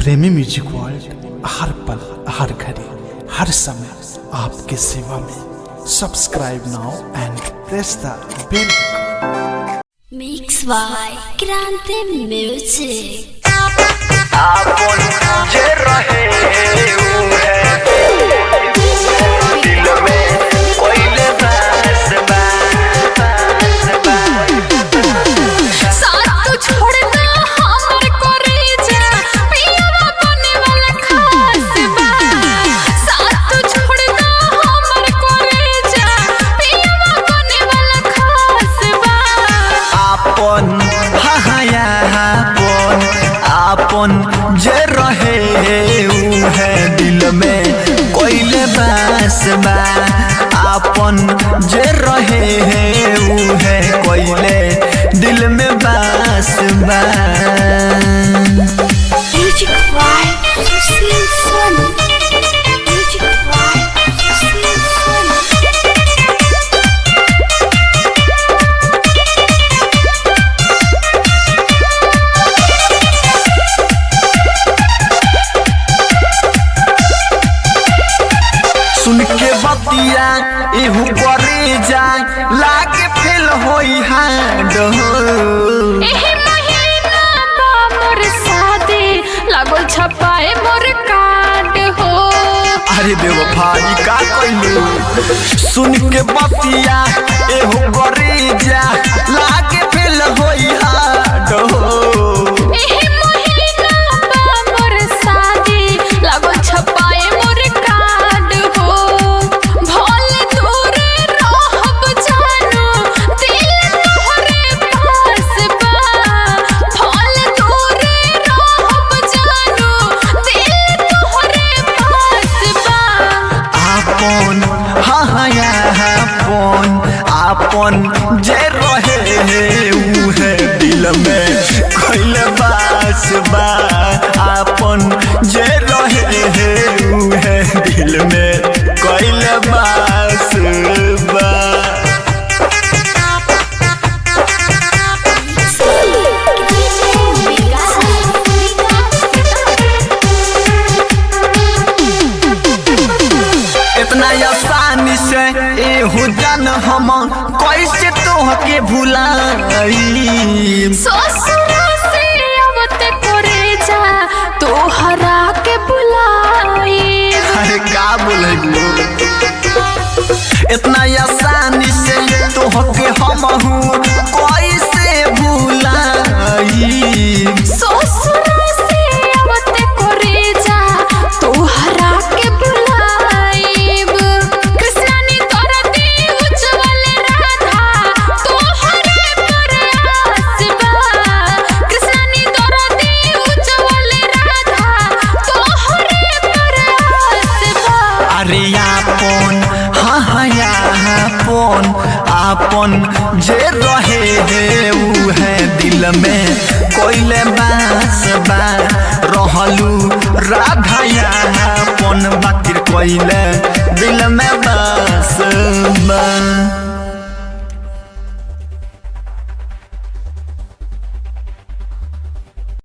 प्रेमी music world हर पल हर घड़ी हर समय आपके सेवा में। Subscribe now and press the bell. Mix by Kranti music. आपन जे रहे दिल में कोइले बस साथ तो छोड़ना हमर करे जा पियावा बने वाला खास बा। साथ तो छोड़ना हमर करे जा पियावा बने वाला खास बा। आपन हाया आपन जे रहे है दिल में कोइले बस आपन जे रहे है कोइले दिल में बस म्यूजिक बाय सुशील सन। म्यूजिक बाय सुशील सन। सुन के बतिया एहू करे जाए लागे फेल होई हाड एही महीना बा मोर शादी लागल छपाए मोर कार्ड हो। अरे बेवफाई का कइलू सुन के बतिया एहू करे जाए लागे फेल होई हाड एही महीना बा मोर शादी लागल छपाए मोर कार्ड हो। भल दूरे रहब जानू दिल तोहरे पास बा। भल दूरे रहब जानू दिल तोहरे पास बा। आपन हाया आपन जे रहे ऊ है दिल में कोइले बास बा। आपन जे रहे ऊ है दिल में कोइले बास बा। इतना आसानी से एहू जान हम कैसे तोहके भुलाई। ससुरा से आवते करे जा तोहरा के बुलाई। अरे का बोलबू इतना आसानी से तोहके हम कैसे भुलाई। ससुरा से आवते करे जा तोहरा के बुलाईब। कृष्णानी करती उज्जवल राधा तोहरे पर आस बा। कृष्णानी करती उज्जवल राधा तोहरे पर आस बा। अरे आपन हाया आपन जे रहे ऊ है दिल में कोइले बास बा। रहलू राधा आपन बाकिर कोइले दिल में